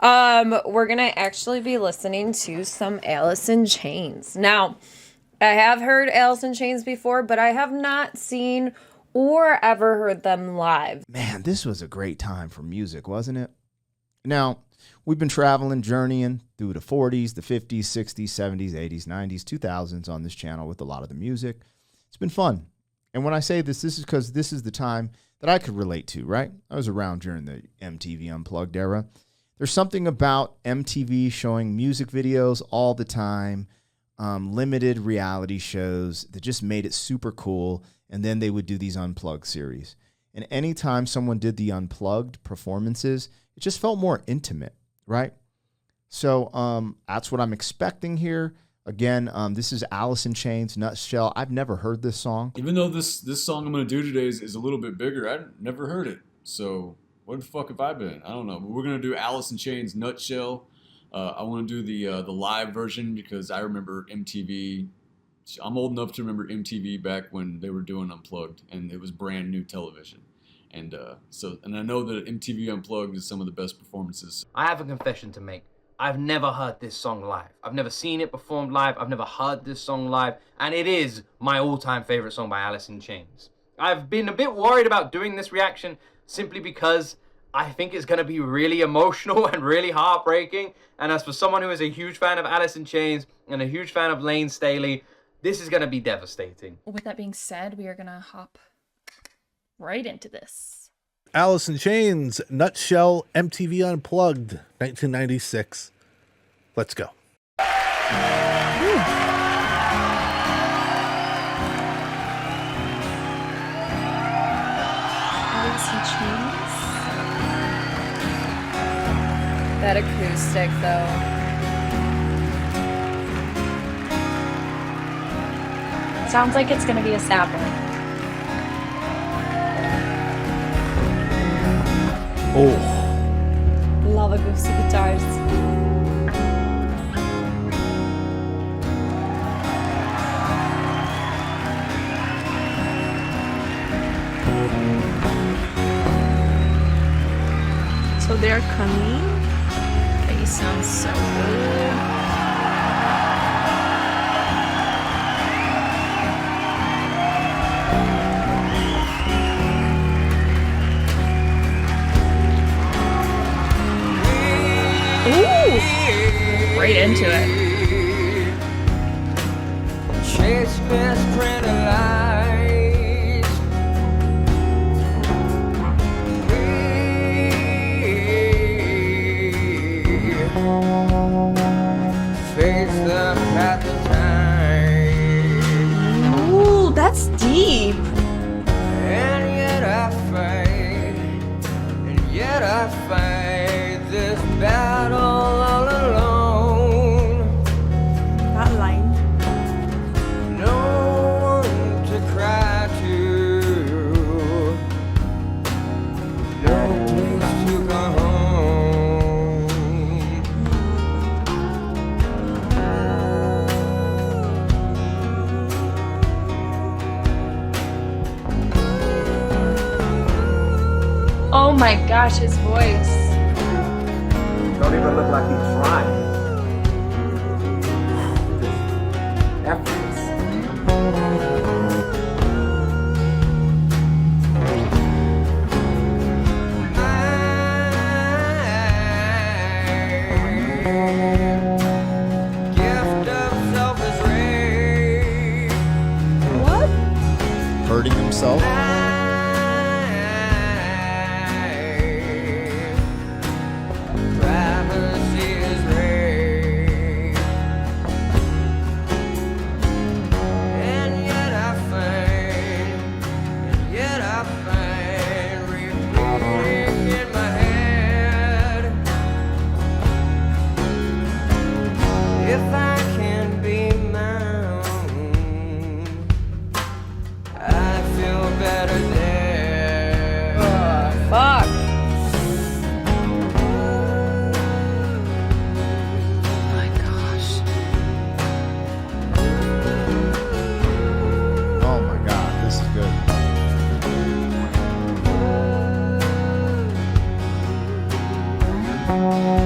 We're gonna actually be listening to some Alice in Chains. Now, I have heard Alice in Chains before, but I have not seen or ever heard them live. Man, this was a great time for music, wasn't it? Now, we've been traveling, journeying through the 40s, the 50s, 60s, 70s, 80s, 90s, 2000s on this channel with a lot of the music. It's been fun. And when I say this is because this is the time that I could relate to, right? I was around during the MTV Unplugged era. There's something about MTV showing music videos all the time, limited reality shows that just made it super cool. And then they would do these Unplugged series. And anytime someone did the Unplugged performances, it just felt more intimate, right? So that's what I'm expecting here. Again, this is Alice in Chains, Nutshell. I've never heard this song. Even though this song I'm going to do today is a little bit bigger, I've never heard it. So what the fuck have I been? I don't know. But we're going to do Alice in Chains, Nutshell. I want to do the live version because I remember MTV. I'm old enough to remember MTV back when they were doing Unplugged, and it was brand new television. And I know that MTV Unplugged is some of the best performances. I have a confession to make. I've never heard this song live. I've never seen it performed live. I've never heard this song live. And it is my all-time favorite song by Alice in Chains. I've been a bit worried about doing this reaction simply because I think it's going to be really emotional and really heartbreaking. And as for someone who is a huge fan of Alice in Chains and a huge fan of Layne Staley, this is going to be devastating. With that being said, we are going to hop right into this. Alice in Chains, Nutshell, MTV Unplugged, 1996. Let's go. Alice in Chains. That acoustic, though. Sounds like it's gonna be a sapper. Oh. Love acoustic guitars. So they're coming. Okay, sounds so good. Right into it. Ooh, that's deep. And yet I fight this battle all alone. That line. No one to cry to, no place to go home. Oh my gosh, his voice. Don't even look like he's trying. Effortless. Gift of selfish rage. What? Hurting himself. If I can be my own, I feel better Wow.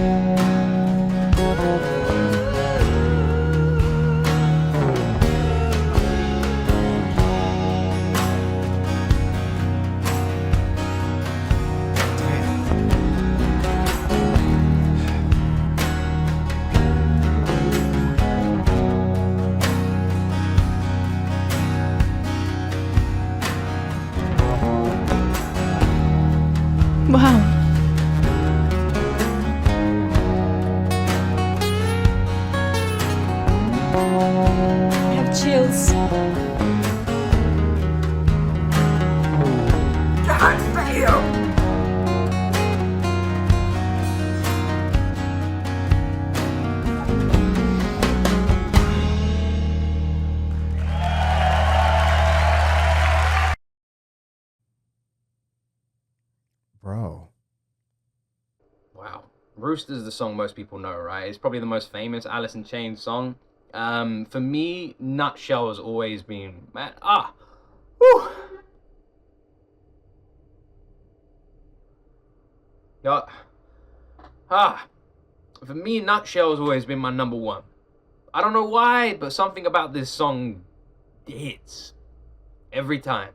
I have chills. God damn! Bro. Wow. Rooster's the song most people know, right? It's probably the most famous Alice in Chains song. For me, Nutshell has always been, man, whew. Yeah. For me, Nutshell has always been my number one. I don't know why, but something about this song hits every time.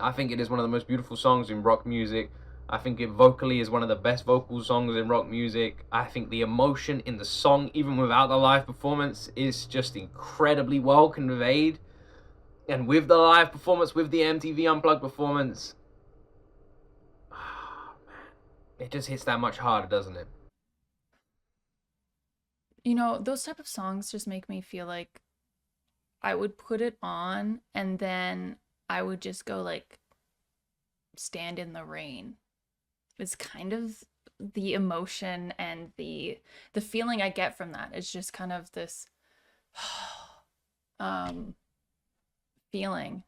I think it is one of the most beautiful songs in rock music. I think it vocally is one of the best vocal songs in rock music. I think the emotion in the song, even without the live performance, is just incredibly well conveyed. And with the live performance, with the MTV Unplugged performance, it just hits that much harder, doesn't it? You know, those type of songs just make me feel like I would put it on and then I would just go like stand in the rain. It's kind of the emotion and the feeling I get from that. It's just kind of this feeling.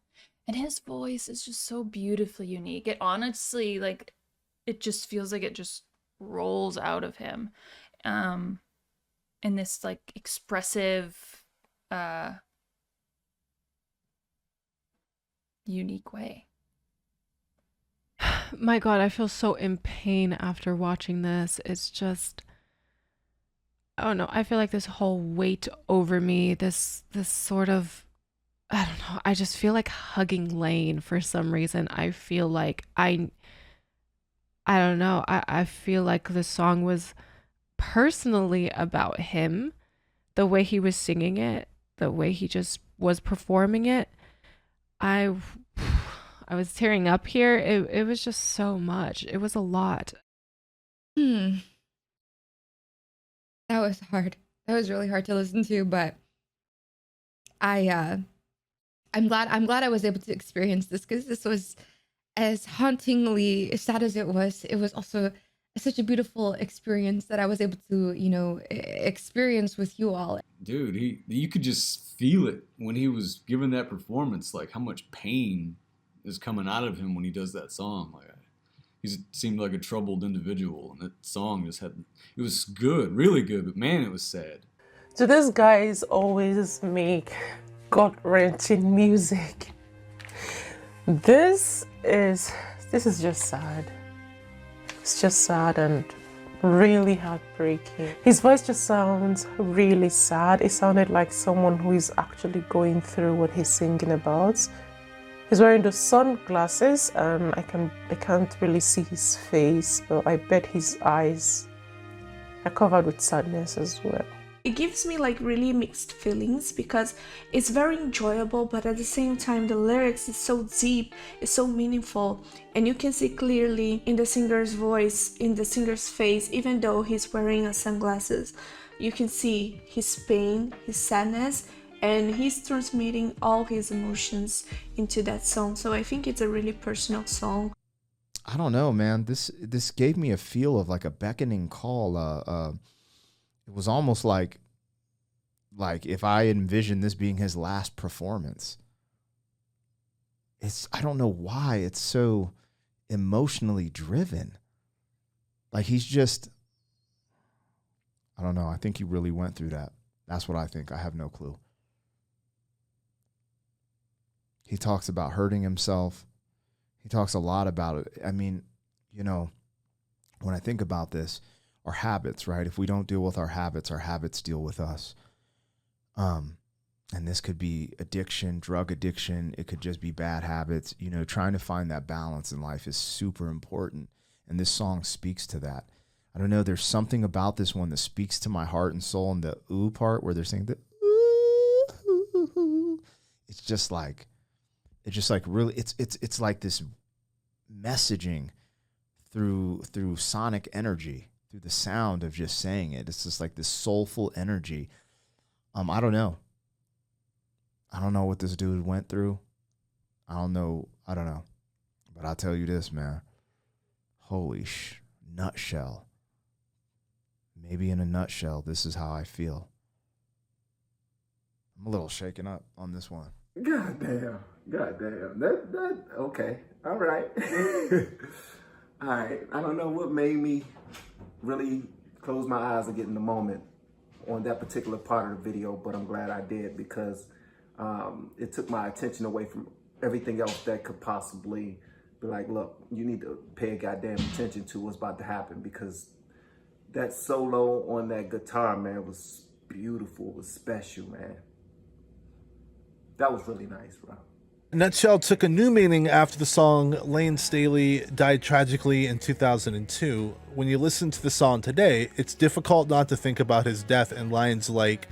And his voice is just so beautifully unique. It honestly, like, it just feels like it just rolls out of him. In this like expressive unique way. My God, I feel so in pain after watching this. It's just, I don't know. I feel like this whole weight over me, this sort of, I don't know. I just feel like hugging Lane for some reason. I feel like I don't know. I feel like the song was personally about him, the way he was singing it, the way he just was performing it. I was tearing up here. It was just so much. It was a lot. That was hard. That was really hard to listen to, but I'm glad I was able to experience this, because this was as hauntingly sad as it was. It was also such a beautiful experience that I was able to, you know, experience with you all. Dude, you could just feel it when he was giving that performance, like how much pain is coming out of him when he does that song. Like, he seemed like a troubled individual, and that song just had, it was good, really good, but man, it was sad. So these guys always make gut-wrenching music. This is just sad. It's just sad and really heartbreaking. His voice just sounds really sad. It sounded like someone who is actually going through what he's singing about. He's wearing the sunglasses and I can't really see his face, but I bet his eyes are covered with sadness as well. It gives me like really mixed feelings, because it's very enjoyable, but at the same time the lyrics is so deep, it's so meaningful, and you can see clearly in the singer's voice, in the singer's face, even though he's wearing sunglasses, you can see his pain, his sadness, and he's transmitting all his emotions into that song. So I think it's a really personal song. I don't know, man. This gave me a feel of like a beckoning call. It was almost like if I envisioned this being his last performance. I don't know why it's so emotionally driven. Like he's just, I don't know. I think he really went through that. That's what I think. I have no clue. He talks about hurting himself. He talks a lot about it. I mean, you know, when I think about this, our habits, right? If we don't deal with our habits deal with us. And this could be addiction, drug addiction. It could just be bad habits. You know, trying to find that balance in life is super important. And this song speaks to that. I don't know. There's something about this one that speaks to my heart and soul. And the ooh part where they're saying the ooh, it's just like really, it's like this messaging through sonic energy, through the sound of just saying it. It's just like this soulful energy. I don't know. I don't know what this dude went through. I don't know. But I'll tell you this, man. Holy nutshell. Maybe in a nutshell, this is how I feel. I'm a little shaken up on this one. God damn. That okay. All right. All right. I don't know what made me really close my eyes and get in the moment on that particular part of the video, but I'm glad I did, because it took my attention away from everything else that could possibly be like, look, you need to pay a goddamn attention to what's about to happen, because that solo on that guitar, man, was beautiful, was special, man. That was really nice, bro. Nutshell took a new meaning after the song Lane Staley died tragically in 2002. When you listen to the song today, it's difficult not to think about his death, and lines like,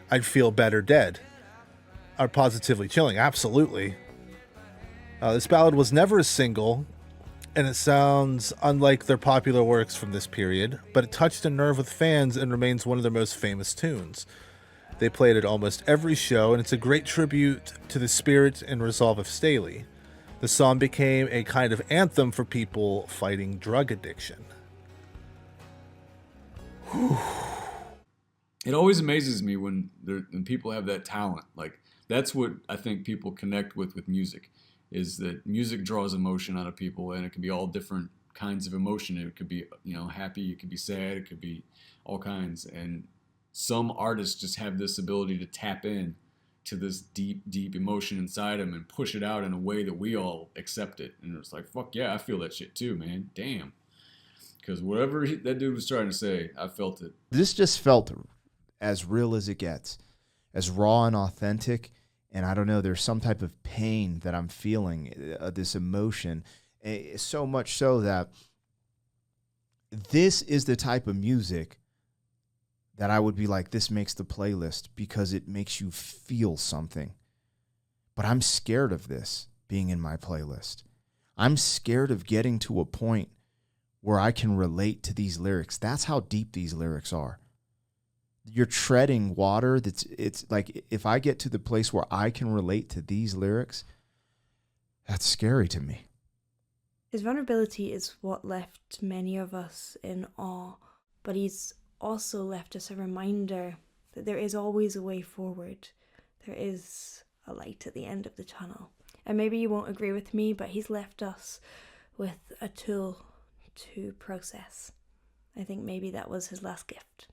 "I'd feel better dead," are positively chilling. Absolutely. This ballad was never a single, and it sounds unlike their popular works from this period, but it touched a nerve with fans and remains one of their most famous tunes. They play it at almost every show, and it's a great tribute to the spirit and resolve of Staley. The song became a kind of anthem for people fighting drug addiction. It always amazes me when people have that talent. Like, that's what I think people connect with music, is that music draws emotion out of people, and it can be all different kinds of emotion. It could be, happy, it could be sad, it could be all kinds. And some artists just have this ability to tap in to this deep emotion inside them and push it out in a way that we all accept it. And it's like, fuck yeah, I feel that shit too, man. Damn. Because whatever that dude was trying to say, I felt it. This just felt as real as it gets, as raw and authentic. And I don't know, there's some type of pain that I'm feeling, this emotion, so much so that this is the type of music that I would be like, this makes the playlist, because it makes you feel something. But I'm scared of this being in my playlist. I'm scared of getting to a point where I can relate to these lyrics. That's how deep these lyrics are. You're treading water. It's like, if I get to the place where I can relate to these lyrics, that's scary to me. His vulnerability is what left many of us in awe, but he's also left us a reminder that there is always a way forward. There is a light at the end of the tunnel. And maybe you won't agree with me, but he's left us with a tool to process. I think maybe that was his last gift.